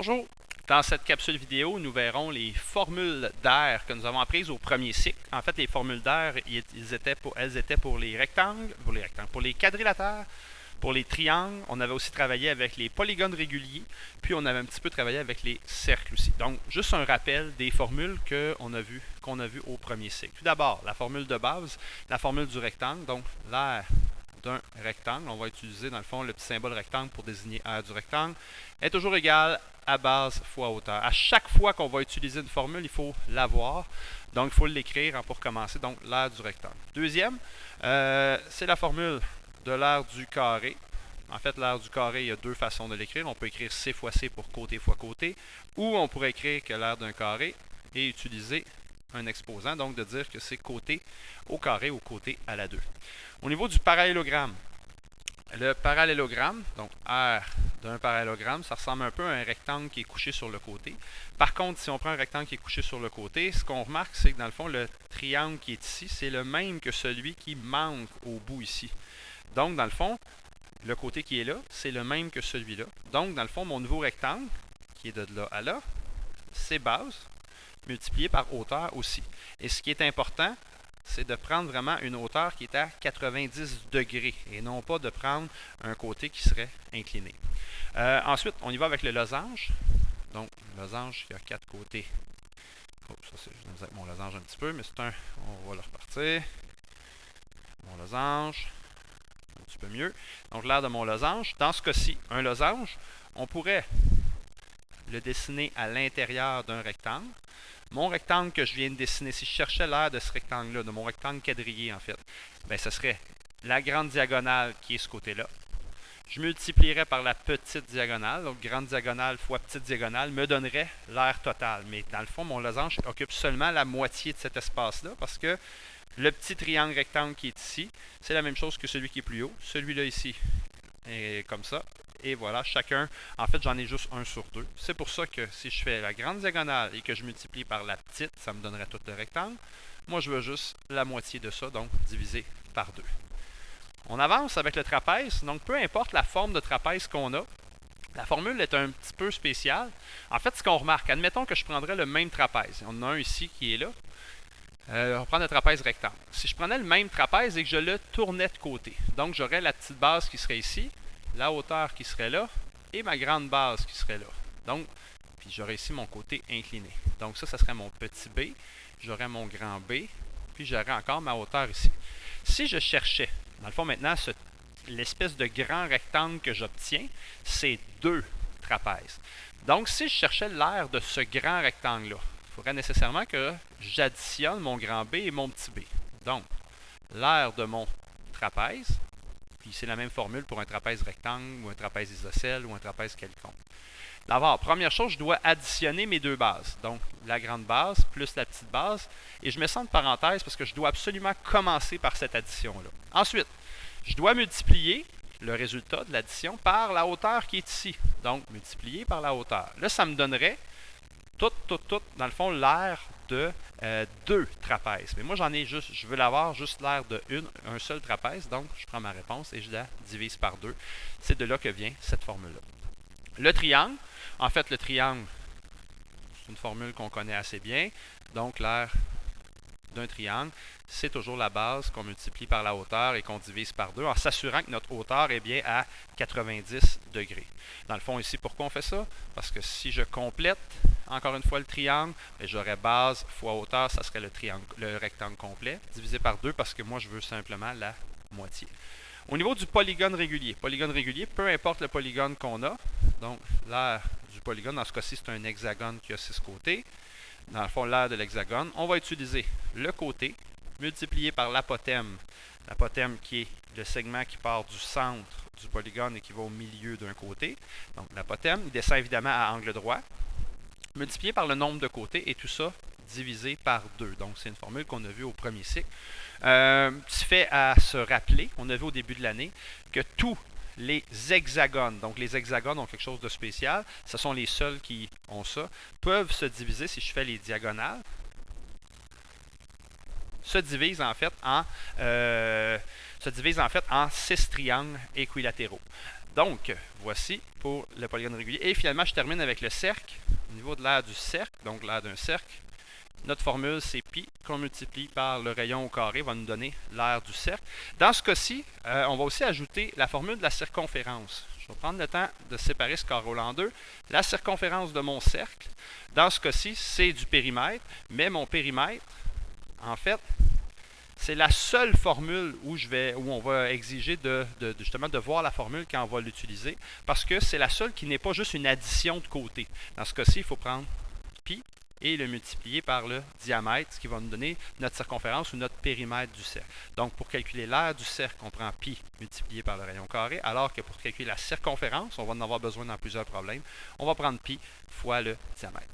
Bonjour! Dans cette capsule vidéo, nous verrons les formules d'air que nous avons apprises au premier cycle. En fait, les formules d'air, elles étaient pour les rectangles, pour les quadrilatères, pour les triangles. On avait aussi travaillé avec les polygones réguliers, puis on avait un petit peu travaillé avec les cercles aussi. Donc, juste un rappel des formules qu'on a vues au premier cycle. Tout d'abord, la formule de base, la formule du rectangle, donc l'air d'un rectangle. On va utiliser dans le fond le petit symbole rectangle pour désigner l'aire du rectangle, est toujours égal à base fois hauteur. À chaque fois qu'on va utiliser une formule, il faut l'avoir. Donc, il faut l'écrire pour commencer. Donc, l'aire du rectangle. Deuxième, c'est la formule de l'aire du carré. En fait, l'aire du carré, il y a deux façons de l'écrire. On peut écrire C fois C pour côté fois côté, ou on pourrait écrire que l'aire d'un carré et utiliser un exposant, donc de dire que c'est côté au carré ou côté à la 2. Au niveau du parallélogramme, le parallélogramme, donc R d'un parallélogramme, ça ressemble un peu à un rectangle qui est couché sur le côté. Par contre, si on prend un rectangle qui est couché sur le côté, ce qu'on remarque, c'est que dans le fond, le triangle qui est ici, c'est le même que celui qui manque au bout ici. Donc, dans le fond, le côté qui est là, c'est le même que celui-là. Donc, dans le fond, mon nouveau rectangle, qui est de là à là, c'est base, multiplié par hauteur aussi. Et ce qui est important, c'est de prendre vraiment une hauteur qui est à 90 degrés et non pas de prendre un côté qui serait incliné. Ensuite, on y va avec le losange. Donc, le losange, il y a 4 côtés. Oh, ça, c'est, je vais avec mon losange un petit peu, mais c'est un. On va le repartir. Mon losange. Un petit peu mieux. Donc, l'aire de mon losange. Dans ce cas-ci, un losange, on pourrait le dessiner à l'intérieur d'un rectangle. Mon rectangle que je viens de dessiner, si je cherchais l'aire de ce rectangle-là, de mon rectangle quadrillé en fait, bien, ce serait la grande diagonale qui est ce côté-là. Je multiplierais par la petite diagonale, donc grande diagonale fois petite diagonale me donnerait l'aire totale. Mais dans le fond, mon losange occupe seulement la moitié de cet espace-là parce que le petit triangle rectangle qui est ici, c'est la même chose que celui qui est plus haut. Celui-là ici est comme ça. Et voilà, chacun, en fait, j'en ai juste un sur deux. C'est pour ça que si je fais la grande diagonale et que je multiplie par la petite, ça me donnerait tout le rectangle. Moi, je veux juste la moitié de ça, donc divisé par 2. On avance avec le trapèze. Donc, peu importe la forme de trapèze qu'on a, la formule est un petit peu spéciale. En fait, ce qu'on remarque, admettons que je prendrais le même trapèze. On en a un ici qui est là. On va prendre le trapèze rectangle. Si je prenais le même trapèze et que je le tournais de côté, donc j'aurais la petite base qui serait ici, la hauteur qui serait là et ma grande base qui serait là. Donc, puis j'aurais ici mon côté incliné. Donc ça serait mon petit b. J'aurais mon grand B. Puis j'aurais encore ma hauteur ici. Si je cherchais, dans le fond maintenant, l'espèce de grand rectangle que j'obtiens, c'est 2 trapèzes. Donc si je cherchais l'aire de ce grand rectangle-là, il faudrait nécessairement que j'additionne mon grand B et mon petit b. Donc, l'aire de mon trapèze, puis c'est la même formule pour un trapèze rectangle ou un trapèze isocèle ou un trapèze quelconque. D'abord, première chose, je dois additionner mes deux bases. Donc, la grande base plus la petite base. Et je mets ça en parenthèse parce que je dois absolument commencer par cette addition-là. Ensuite, je dois multiplier le résultat de l'addition par la hauteur qui est ici. Donc, multiplier par la hauteur. Là, ça me donnerait tout, dans le fond, l'aire de 2 trapèzes. Mais moi, j'en ai juste, je veux l'avoir juste l'aire de un seul trapèze. Donc, je prends ma réponse et je la divise par 2. C'est de là que vient cette formule-là. Le triangle, en fait, le triangle, c'est une formule qu'on connaît assez bien. Donc, l'aire d'un triangle, c'est toujours la base qu'on multiplie par la hauteur et qu'on divise par 2 en s'assurant que notre hauteur est bien à 90 degrés. Dans le fond, ici, pourquoi on fait ça? Parce que si je complète, encore une fois, le triangle, j'aurais base fois hauteur, ça serait le rectangle complet, divisé par 2 parce que moi, je veux simplement la moitié. Au niveau du polygone régulier, peu importe le polygone qu'on a, donc l'aire du polygone, dans ce cas-ci, c'est un hexagone qui a 6 côtés. Dans le fond, l'aire de l'hexagone, on va utiliser le côté multiplié par l'apothème. L'apothème qui est le segment qui part du centre du polygone et qui va au milieu d'un côté. Donc, l'apothème, il descend évidemment à angle droit, multiplié par le nombre de côtés et tout ça divisé par 2. Donc, c'est une formule qu'on a vue au premier cycle. Petit fait à se rappeler, on a vu au début de l'année que tous les hexagones, donc les hexagones ont quelque chose de spécial, ce sont les seuls qui ont ça, peuvent se diviser, si je fais les diagonales, se divisent en fait en 6 triangles équilatéraux. Donc, voici pour le polygone régulier. Et finalement, je termine avec le cercle. Au niveau de l'aire du cercle, donc l'aire d'un cercle, notre formule, c'est pi qu'on multiplie par le rayon au carré, va nous donner l'aire du cercle. Dans ce cas-ci, on va aussi ajouter la formule de la circonférence. Je vais prendre le temps de séparer ce carreau-là en deux. La circonférence de mon cercle, dans ce cas-ci, c'est du périmètre, mais mon périmètre, en fait, c'est la seule formule où on va exiger justement de voir la formule quand on va l'utiliser, parce que c'est la seule qui n'est pas juste une addition de côté. Dans ce cas-ci, il faut prendre pi et le multiplier par le diamètre, ce qui va nous donner notre circonférence ou notre périmètre du cercle. Donc, pour calculer l'aire du cercle, on prend pi multiplié par le rayon carré, alors que pour calculer la circonférence, on va en avoir besoin dans plusieurs problèmes, on va prendre pi fois le diamètre.